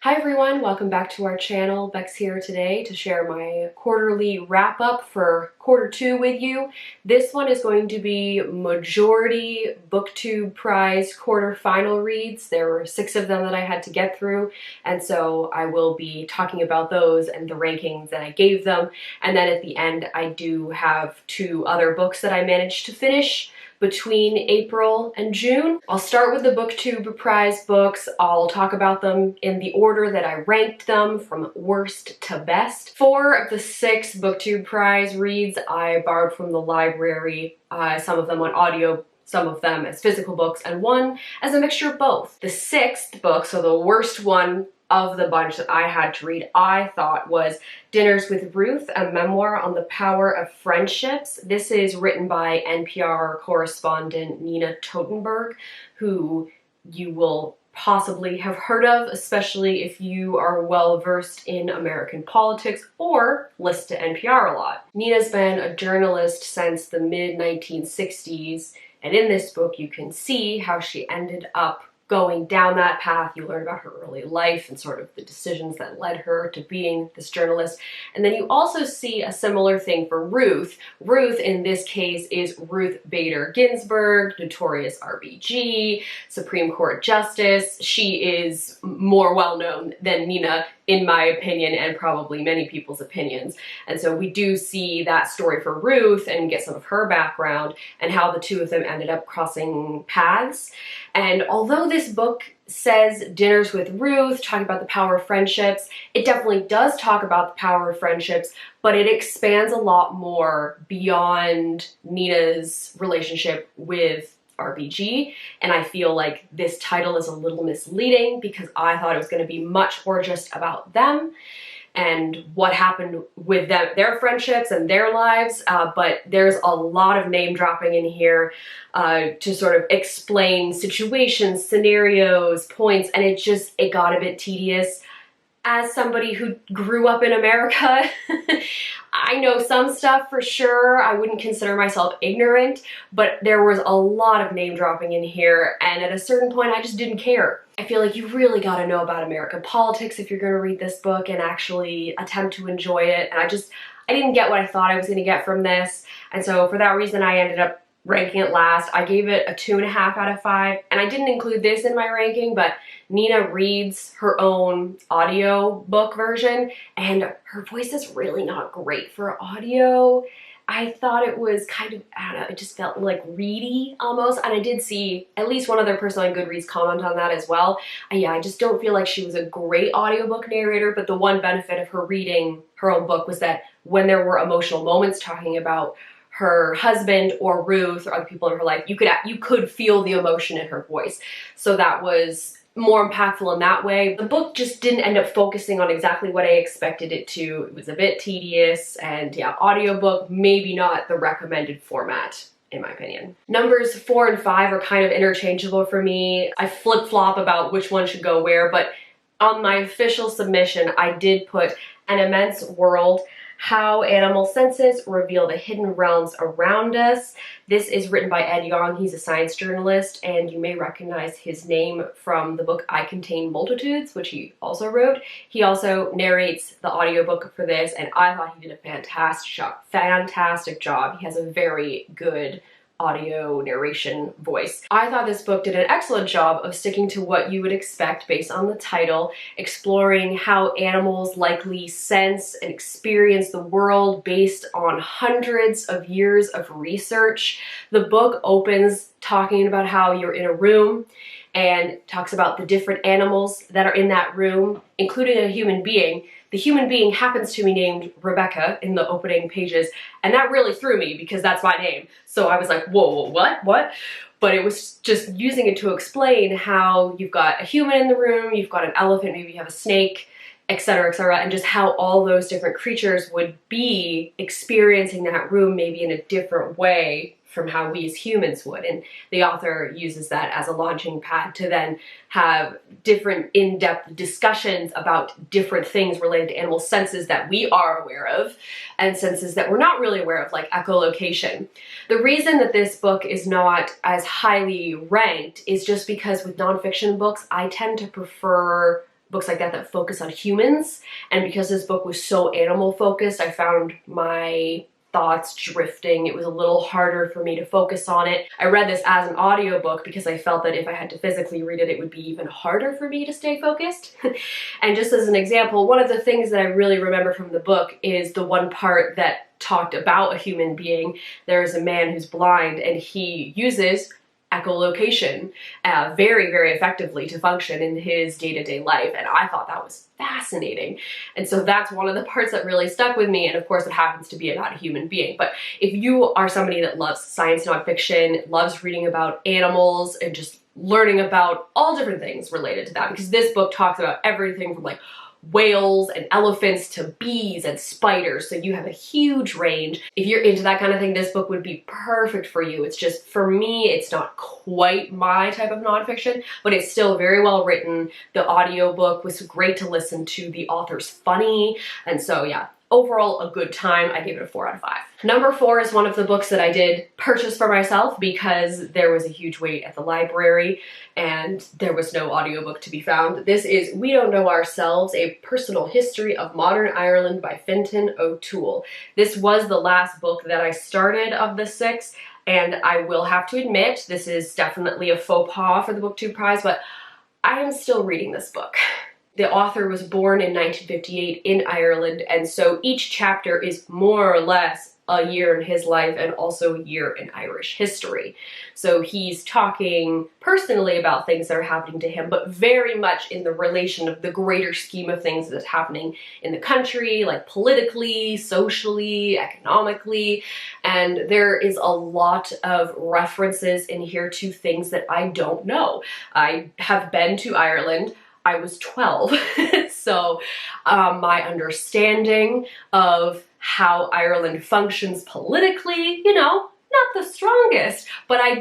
Hi everyone, welcome back to our channel. Bex here today to share my quarterly wrap-up for quarter 2 with you. This one is going to be majority BookTube prize quarterfinal reads. There were 6 of them that I had to get through, and so I will be talking about those and the rankings that I gave them. And then at the end I do have 2 other books that I managed to finish between April and June. I'll start with the BookTube prize books. I'll talk about them in the order that I ranked them from worst to best. 4 of the 6 BookTube prize reads I borrowed from the library, some of them on audio, some of them as physical books, and 1 as a mixture of both. The 6th book, so the worst one of the bunch that I had to read, I thought was Dinners with Ruth, a memoir on the power of friendships. This is written by NPR correspondent Nina Totenberg, who you will possibly have heard of, especially if you are well versed in American politics or listen to NPR a lot. Nina's been a journalist since the mid-1960s, and in this book you can see how she ended up going down that path. You learn about her early life and sort of the decisions that led her to being this journalist. And then you also see a similar thing for Ruth. Ruth, in this case, is Ruth Bader Ginsburg, notorious RBG, Supreme Court Justice. She is more well-known than Nina, in my opinion, and probably many people's opinions. And so we do see that story for Ruth and get some of her background and how the two of them ended up crossing paths. And although this book says Dinners with Ruth, talking about the power of friendships, it definitely does talk about the power of friendships, but it expands a lot more beyond Nina's relationship with RBG, and I feel like this title is a little misleading because I thought it was going to be much more just about them and what happened with them, their friendships and their lives, but there's a lot of name dropping in here to sort of explain situations, scenarios, points, and it got a bit tedious. As somebody who grew up in America, I know some stuff for sure. I wouldn't consider myself ignorant, but there was a lot of name dropping in here, and at a certain point I just didn't care. I feel like you really gotta know about American politics if you're gonna read this book and actually attempt to enjoy it, and I didn't get what I thought I was gonna get from this, and so for that reason I ended up ranking it last. I gave it a 2.5 out of 5, and I didn't include this in my ranking, but Nina reads her own audio book version, and her voice is really not great for audio. I thought it was kind of, I don't know, it just felt like reedy almost, and I did see at least one other person on Goodreads comment on that as well. And yeah, I just don't feel like she was a great audiobook narrator, but the one benefit of her reading her own book was that when there were emotional moments talking about her husband or Ruth or other people in her life, you could feel the emotion in her voice. So that was more impactful in that way. The book just didn't end up focusing on exactly what I expected it to. It was a bit tedious, and yeah, audiobook, maybe not the recommended format, in my opinion. Numbers 4 and 5 are kind of interchangeable for me. I flip-flop about which one should go where, but on my official submission, I did put An Immense World, How Animal Senses Reveal the Hidden Realms Around Us. This is written by Yong. He's a science journalist, and you may recognize his name from the book I Contain Multitudes, which he also wrote. He also narrates the audiobook for this, and I thought he did a fantastic job. He has a very good audio narration voice. I thought this book did an excellent job of sticking to what you would expect based on the title, exploring how animals likely sense and experience the world based on hundreds of years of research. The book opens talking about how you're in a room and talks about the different animals that are in that room, including a human being. The human being happens to be named Rebecca in the opening pages, and that really threw me because that's my name. So I was like, whoa, what? But it was just using it to explain how you've got a human in the room, you've got an elephant, maybe you have a snake, etc., and just how all those different creatures would be experiencing that room maybe in a different way from how we as humans would. And the author uses that as a launching pad to then have different in-depth discussions about different things related to animal senses that we are aware of and senses that we're not really aware of, like echolocation. The reason that this book is not as highly ranked is just because with nonfiction books, I tend to prefer books like that that focus on humans. And because this book was so animal focused, I found my thoughts drifting. It was a little harder for me to focus on it. I read this as an audiobook because I felt that if I had to physically read it, it would be even harder for me to stay focused. And just as an example, one of the things that I really remember from the book is the one part that talked about a human being. There is a man who's blind, and he uses echolocation very, very effectively to function in his day-to-day life, and I thought that was fascinating. And so that's one of the parts that really stuck with me, and of course it happens to be about a human being. But if you are somebody that loves science nonfiction, loves reading about animals, and just learning about all different things related to that, because this book talks about everything from like whales and elephants to bees and spiders, so you have a huge range. If you're into that kind of thing, this book would be perfect for you. It's just, for me, it's not quite my type of nonfiction, but it's still very well written. The audiobook was great to listen to. The author's funny, and so yeah, overall a good time. I gave it a 4 out of 5. Number 4 is one of the books that I did purchase for myself because there was a huge wait at the library and there was no audiobook to be found. This is We Don't Know Ourselves, A Personal History of Modern Ireland by Fintan O'Toole. This was the last book that I started of the 6, and I will have to admit, this is definitely a faux pas for the BookTube Prize, but I am still reading this book. The author was born in 1958 in Ireland, and so each chapter is more or less a year in his life and also a year in Irish history. So he's talking personally about things that are happening to him, but very much in the relation of the greater scheme of things that's happening in the country, like politically, socially, economically. And there is a lot of references in here to things that I don't know. I have been to Ireland. I was 12, so my understanding of how Ireland functions politically, you know, not the strongest, but I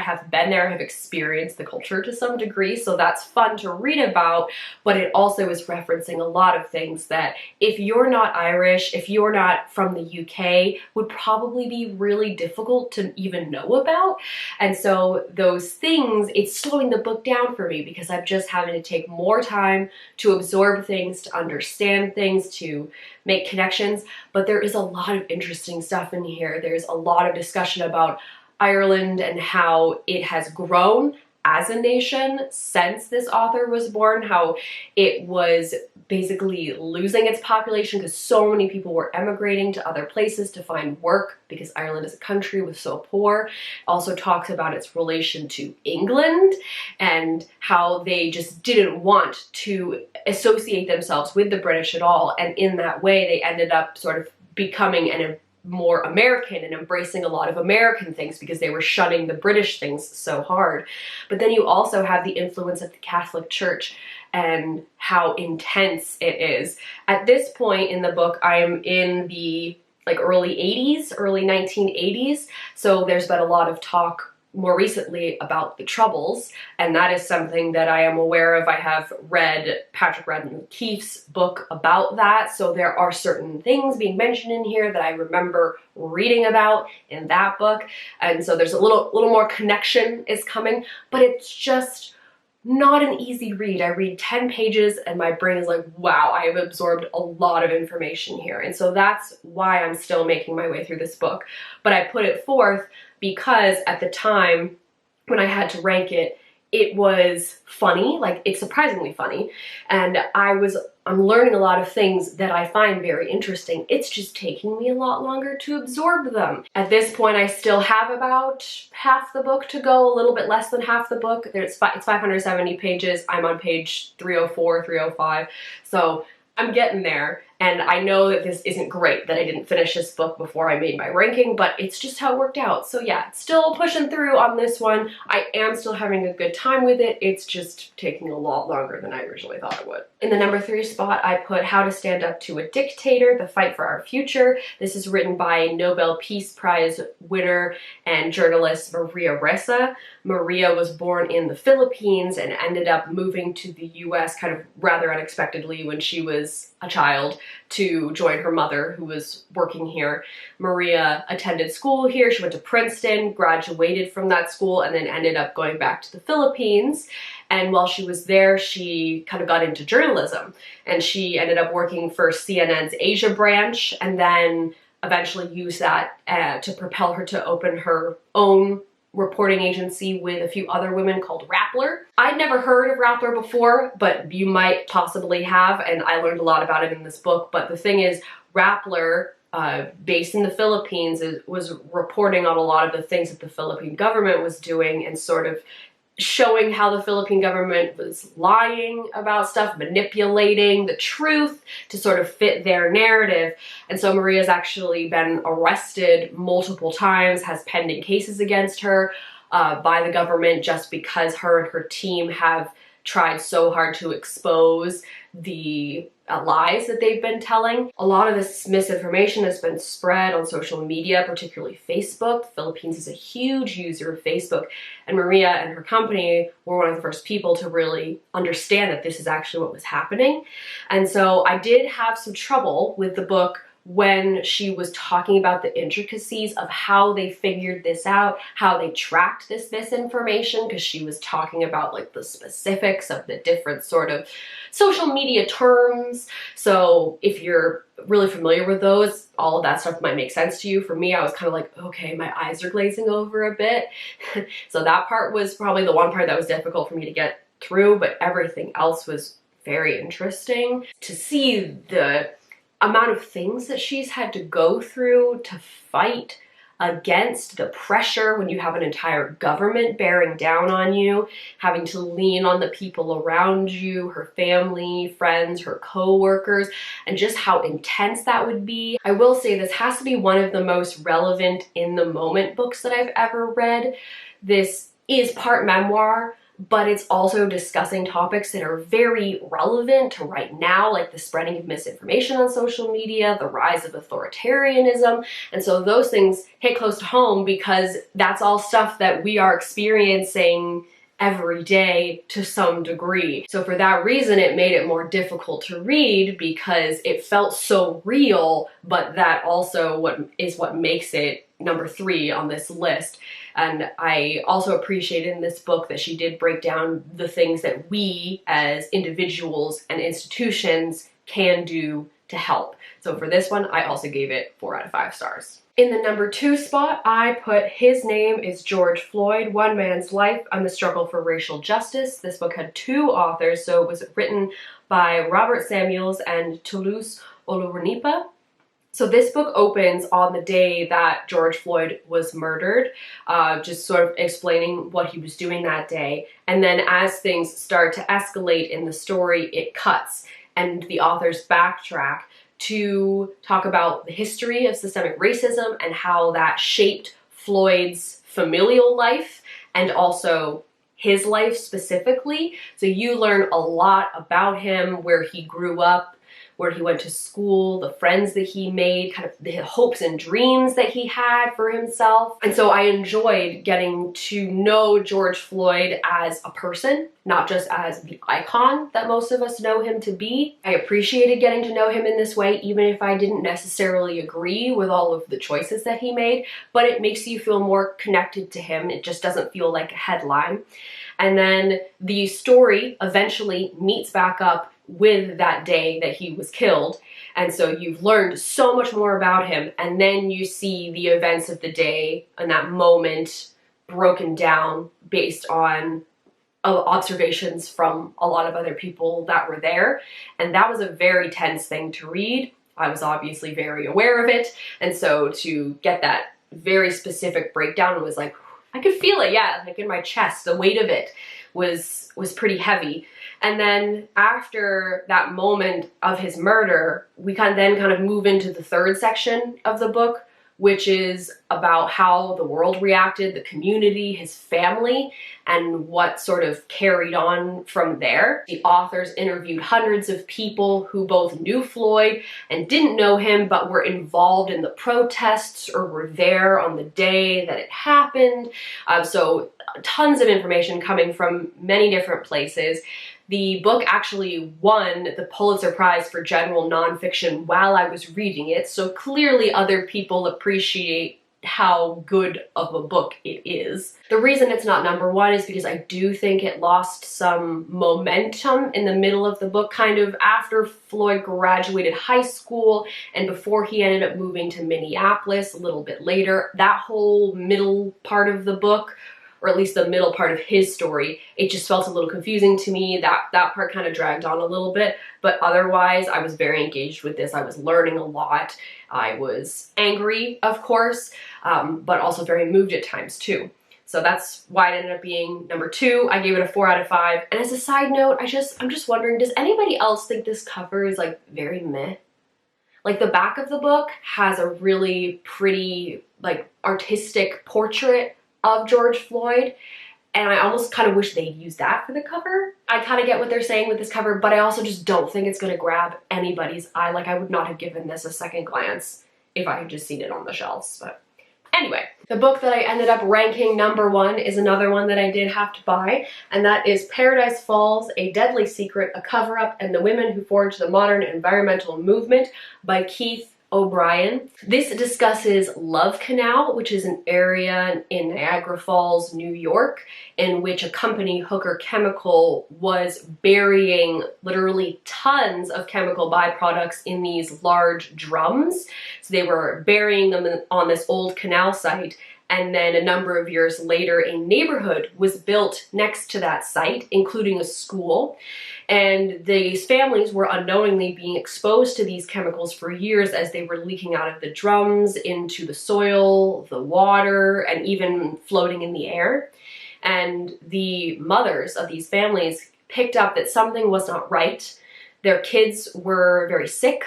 have been there, I have experienced the culture to some degree, so that's fun to read about, but it also is referencing a lot of things that if you're not Irish, if you're not from the UK, would probably be really difficult to even know about. And so those things, it's slowing the book down for me because I'm just having to take more time to absorb things, to understand things, to make connections, but there is a lot of interesting stuff in here. There's a lot of discussion about Ireland and how it has grown as a nation since this author was born, how it was basically losing its population because so many people were emigrating to other places to find work because Ireland as a country was so poor. Also talks about its relation to England and how they just didn't want to associate themselves with the British at all, and in that way they ended up sort of becoming more American and embracing a lot of American things because they were shunning the British things so hard. But then you also have the influence of the Catholic Church and how intense it is. At this point in the book, I am in the early 80s, early 1980s, so there's been a lot of talk more recently about the Troubles, and that is something that I am aware of. I have read Patrick Radden Keefe's book about that, so there are certain things being mentioned in here that I remember reading about in that book, and so there's a little more connection is coming, but it's just not an easy read. I read 10 pages and my brain is like, wow, I have absorbed a lot of information here, and so that's why I'm still making my way through this book. But I put it forth because at the time when I had to rank it, it was funny, it's surprisingly funny, and I'm learning a lot of things that I find very interesting. It's just taking me a lot longer to absorb them. At this point, I still have about half the book to go, a little bit less than half the book. It's 570 pages. I'm on page 304, 305, so I'm getting there. And I know that this isn't great that I didn't finish this book before I made my ranking, but it's just how it worked out. So yeah, still pushing through on this one. I am still having a good time with it. It's just taking a lot longer than I originally thought it would. In the number 3 spot, I put How to Stand Up to a Dictator, The Fight for Our Future. This is written by Nobel Peace Prize winner and journalist Maria Ressa. Maria was born in the Philippines and ended up moving to the US kind of rather unexpectedly when she was a child. to join her mother, who was working here. Maria attended school here. She went to Princeton, graduated from that school, and then ended up going back to the Philippines. And while she was there, she kind of got into journalism, and she ended up working for CNN's Asia branch, and then eventually used that to propel her to open her own reporting agency with a few other women called Rappler. I'd never heard of Rappler before, but you might possibly have, and I learned a lot about it in this book. But the thing is, Rappler, based in the Philippines, was reporting on a lot of the things that the Philippine government was doing and sort of showing how the Philippine government was lying about stuff, manipulating the truth to sort of fit their narrative. And so Maria's actually been arrested multiple times, has pending cases against her by the government just because her and her team have tried so hard to expose the lies that they've been telling. A lot of this misinformation has been spread on social media, particularly Facebook. The Philippines is a huge user of Facebook, and Maria and her company were one of the first people to really understand that this is actually what was happening. And so I did have some trouble with the book when she was talking about the intricacies of how they figured this out, how they tracked this misinformation, because she was talking about like the specifics of the different sort of social media terms. So if you're really familiar with those, all of that stuff might make sense to you. For me, I was kind of like, okay, my eyes are glazing over a bit. So that part was probably the one part that was difficult for me to get through, but everything else was very interesting. To see the amount of things that she's had to go through to fight against the pressure when you have an entire government bearing down on you, having to lean on the people around you, her family, friends, her co-workers, and just how intense that would be. I will say this has to be one of the most relevant in the moment books that I've ever read. This is part memoir, but it's also discussing topics that are very relevant to right now, like the spreading of misinformation on social media, the rise of authoritarianism. And so those things hit close to home because that's all stuff that we are experiencing every day to some degree. So for that reason, it made it more difficult to read because it felt so real, but that also what makes it number 3 on this list. And I also appreciated in this book that she did break down the things that we as individuals and institutions can do to help. So for this one, I also gave it 4 out of 5 stars. In the number 2 spot, I put His Name is George Floyd, One Man's Life and the Struggle for Racial Justice. This book had 2 authors, so it was written by Robert Samuels and Toluse Olorunnipa. So this book opens on the day that George Floyd was murdered, just sort of explaining what he was doing that day. And then as things start to escalate in the story, it cuts and the authors backtrack to talk about the history of systemic racism and how that shaped Floyd's familial life and also his life specifically. So you learn a lot about him, where he grew up, where he went to school, the friends that he made, kind of the hopes and dreams that he had for himself. And so I enjoyed getting to know George Floyd as a person, not just as the icon that most of us know him to be. I appreciated getting to know him in this way, even if I didn't necessarily agree with all of the choices that he made, but it makes you feel more connected to him. It just doesn't feel like a headline. And then the story eventually meets back up with that day that he was killed. And so you've learned so much more about him, and then you see the events of the day and that moment broken down based on observations from a lot of other people that were there. And that was a very tense thing to read. I was obviously very aware of it, and so to get that very specific breakdown was like, I could feel it, yeah, like in my chest. The weight of it was pretty heavy. And then after that moment of his murder, we kind of move into the 3rd section of the book, which is about how the world reacted, the community, his family, and what sort of carried on from there. The authors interviewed hundreds of people who both knew Floyd and didn't know him, but were involved in the protests or were there on the day that it happened. So tons of information coming from many different places. The book actually won the Pulitzer Prize for general nonfiction while I was reading it, so clearly other people appreciate how good of a book it is. The reason it's not number one is because I do think it lost some momentum in the middle of the book, kind of after Floyd graduated high school and before he ended up moving to Minneapolis a little bit later. That whole middle part of the book, or at least the middle part of his story, it just felt a little confusing to me. That part kind of dragged on a little bit, but otherwise I was very engaged with this. I was learning a lot. I was angry, of course, but also very moved at times too. So that's why it ended up being number 2. I gave it a 4 out of 5. And as a side note, I'm just wondering, does anybody else think this cover is like very meh? Like the back of the book has a really pretty like artistic portrait of George Floyd, and I almost kind of wish they'd use that for the cover. I kind of get what they're saying with this cover, but I also just don't think it's going to grab anybody's eye. Like, I would not have given this a second glance if I had just seen it on the shelves. But anyway, the book that I ended up ranking number 1 is another one that I did have to buy, and that is Paradise Falls, A Deadly Secret, A Cover-Up, and the Women Who Forged the Modern Environmental Movement by Keith O'Brien. This discusses Love Canal, which is an area in Niagara Falls, New York, in which a company, Hooker Chemical, was burying literally tons of chemical byproducts in these large drums. So they were burying them on this old canal site, and then a number of years later, a neighborhood was built next to that site, including a school. And these families were unknowingly being exposed to these chemicals for years as they were leaking out of the drums into the soil, the water, and even floating in the air. And the mothers of these families picked up that something was not right. Their kids were very sick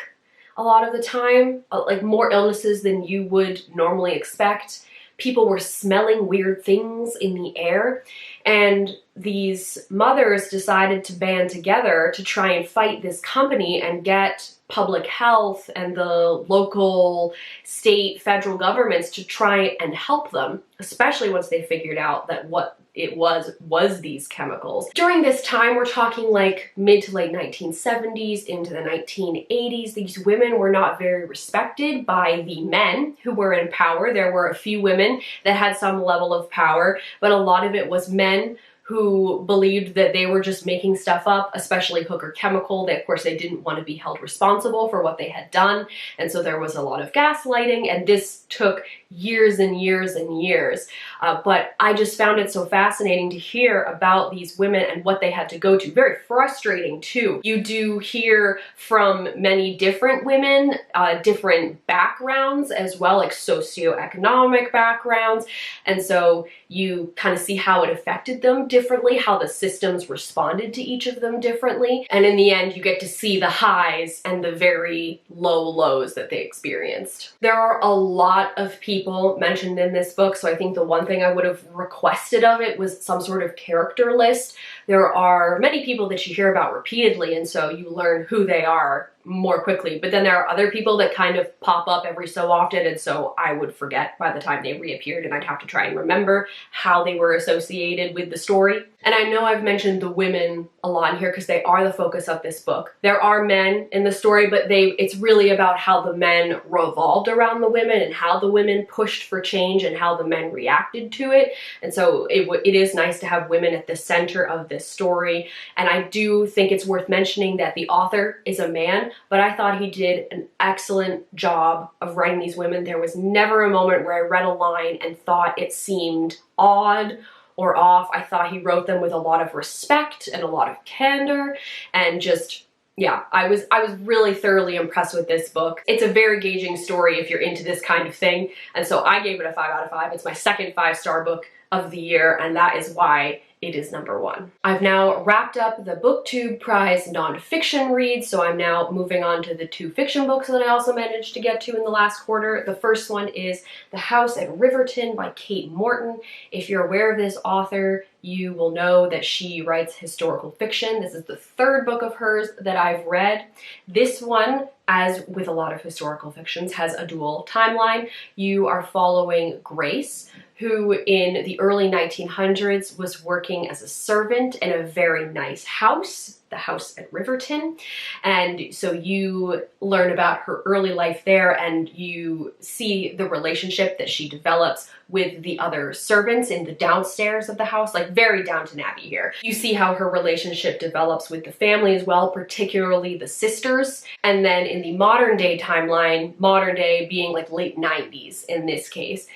a lot of the time, like more illnesses than you would normally expect. People were smelling weird things in the air, and these mothers decided to band together to try and fight this company and get public health and the local, state, federal governments to try and help them, especially once they figured out that what it was these chemicals. During this time, we're talking like mid to late 1970s into the 1980s, these women were not very respected by the men who were in power. There were a few women that had some level of power, but a lot of it was men who believed that they were just making stuff up, especially Hooker Chemical. Of course, they didn't want to be held responsible for what they had done, and so there was a lot of gaslighting, and this took years and years and years. But I just found it so fascinating to hear about these women and what they had to go to. Very frustrating, too. You do hear from many different women, different backgrounds as well, like socioeconomic backgrounds, and so you kind of see how it affected them differently, how the systems responded to each of them differently, and in the end you get to see the highs and the very low lows that they experienced. There are a lot of people mentioned in this book, so I think the one thing I would have requested of it was some sort of character list. There are many people that you hear about repeatedly, and so you learn who they are more quickly, but then there are other people that kind of pop up every so often, and so I would forget by the time they reappeared, and I'd have to try and remember how they were associated with the story. And I know I've mentioned the women a lot here because they are the focus of this book. There are men in the story, but it's really about how the men revolved around the women and how the women pushed for change and how the men reacted to it. And so it is nice to have women at the center of this story. And I do think it's worth mentioning that the author is a man, but I thought he did an excellent job of writing these women. There was never a moment where I read a line and thought it seemed odd or off. I thought he wrote them with a lot of respect and a lot of candor, and just, yeah, I was really thoroughly impressed with this book. It's a very engaging story if you're into this kind of thing, and so I gave it a 5 out of 5. It's my second 5-star book of the year, and that is why it is number 1. I've now wrapped up the BookTube Prize nonfiction reads, so I'm now moving on to the 2 fiction books that I also managed to get to in the last quarter. The first one is The House at Riverton by Kate Morton. If you're aware of this author, you will know that she writes historical fiction. This is the 3rd book of hers that I've read. This one as with a lot of historical fictions, has a dual timeline. You are following Grace, who in the early 1900s was working as a servant in a very nice house, the house at Riverton. And so you learn about her early life there, and you see the relationship that she develops with the other servants in the downstairs of the house, like very Downton Abbey here. You see how her relationship develops with the family as well, particularly the sisters. And then in the modern day timeline, modern day being like late 90s in this case,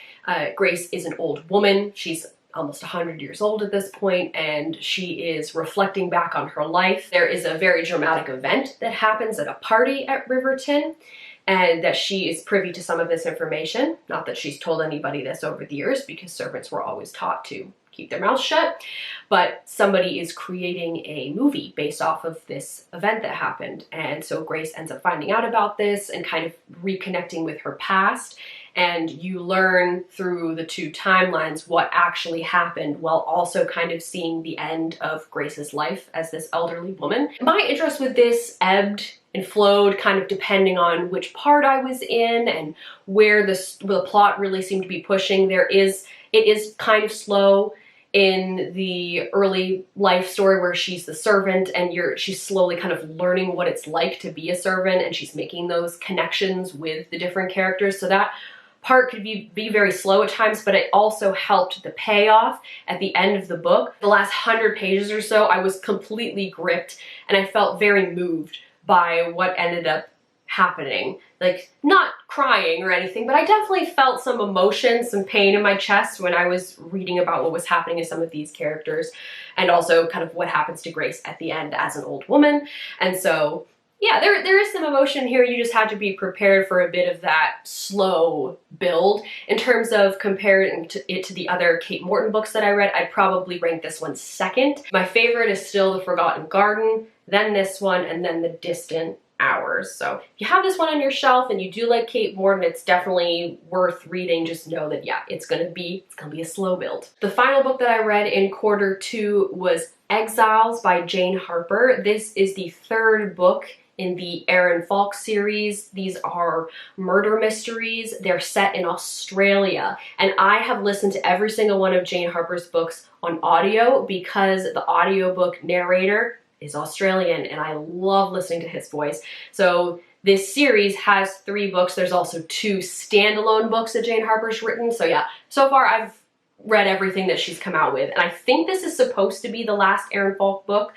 Grace is an old woman. She's almost 100 years old at this point, and she is reflecting back on her life. There is a very dramatic event that happens at a party at Riverton, and that she is privy to some of this information. Not that she's told anybody this over the years, because servants were always taught to keep their mouths shut, but somebody is creating a movie based off of this event that happened. And so Grace ends up finding out about this and kind of reconnecting with her past. And you learn through the two timelines what actually happened, while also kind of seeing the end of Grace's life as this elderly woman. My interest with this ebbed and flowed kind of depending on which part I was in and where the plot really seemed to be pushing. It is kind of slow in the early life story where she's the servant and she's slowly kind of learning what it's like to be a servant, and she's making those connections with the different characters. So that part could be very slow at times, but it also helped the payoff at the end of the book. The last 100 pages or so, I was completely gripped, and I felt very moved by what ended up happening. Like, not crying or anything, but I definitely felt some emotion, some pain in my chest when I was reading about what was happening to some of these characters, and also kind of what happens to Grace at the end as an old woman. And so yeah, there is some emotion here. You just had to be prepared for a bit of that slow build. In terms of comparing it to the other Kate Morton books that I read, I'd probably rank this one second. My favorite is still The Forgotten Garden, then this one, and then The Distant Hours. So if you have this one on your shelf and you do like Kate Morton, it's definitely worth reading. Just know that, yeah, it's gonna be a slow build. The final book that I read in quarter two was Exiles by Jane Harper. This is the third book in the Aaron Falk series. These are murder mysteries. They're set in Australia, and I have listened to every single one of Jane Harper's books on audio because the audiobook narrator is Australian, and I love listening to his voice. So this series has 3 books. There's also 2 standalone books that Jane Harper's written. So yeah, so far I've read everything that she's come out with, and I think this is supposed to be the last Aaron Falk book,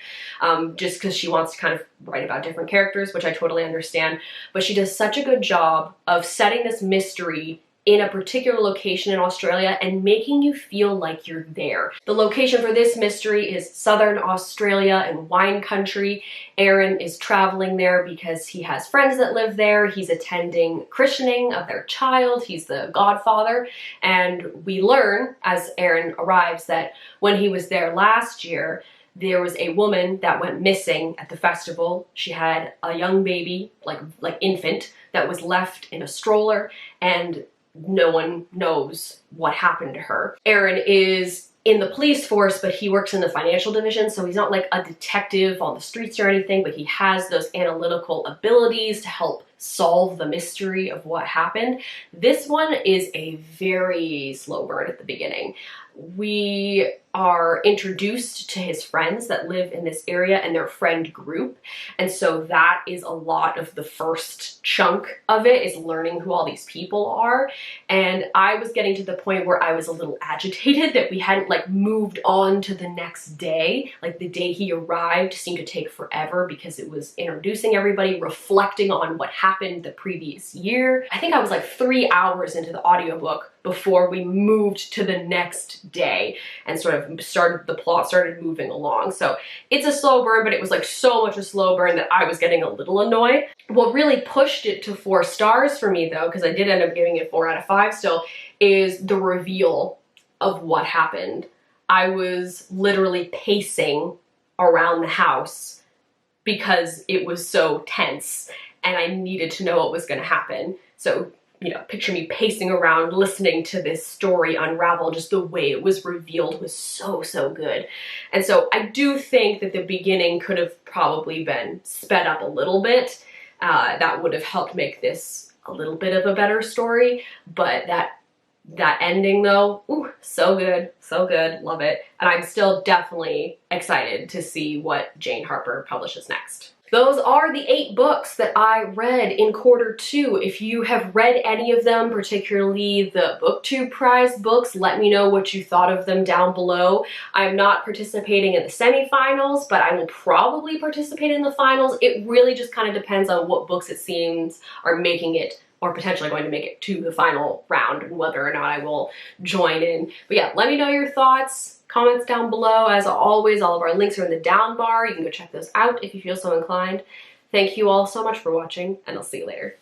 just because she wants to kind of write about different characters, which I totally understand. But she does such a good job of setting this mystery in a particular location in Australia and making you feel like you're there. The location for this mystery is Southern Australia and wine country. Aaron is traveling there because he has friends that live there. He's attending christening of their child. He's the godfather. And we learn as Aaron arrives that when he was there last year, there was a woman that went missing at the festival. She had a young baby, like infant, that was left in a stroller, and no one knows what happened to her. Aaron is in the police force, but he works in the financial division, so he's not like a detective on the streets or anything, but he has those analytical abilities to help solve the mystery of what happened. This one is a very slow burn at the beginning. We are introduced to his friends that live in this area and their friend group. And so that is a lot of the first chunk of it, is learning who all these people are. And I was getting to the point where I was a little agitated that we hadn't like moved on to the next day. Like the day he arrived seemed to take forever because it was introducing everybody, reflecting on what happened the previous year. I think I was like 3 hours into the audiobook before we moved to the next day and sort of the plot started moving along. So it's a slow burn, but it was like so much a slow burn that I was getting a little annoyed. What really pushed it to 4 stars for me though, because I did end up giving it 4 out of 5 still, is the reveal of what happened. I was literally pacing around the house because it was so tense and I needed to know what was going to happen. So, you know, picture me pacing around listening to this story unravel. Just the way it was revealed was so, so good. And so I do think that the beginning could have probably been sped up a little bit. that would have helped make this a little bit of a better story. But that ending though, ooh, so good, love it. And I'm still definitely excited to see what Jane Harper publishes next. Those are the 8 books that I read in Q2. If you have read any of them, particularly the BookTube prize books, let me know what you thought of them down below. I'm not participating in the semifinals, but I will probably participate in the finals. It really just kind of depends on what books it seems are making it or potentially going to make it to the final round and whether or not I will join in. But yeah, let me know your thoughts, comments down below. As always, all of our links are in the down bar. You can go check those out if you feel so inclined. Thank you all so much for watching, and I'll see you later.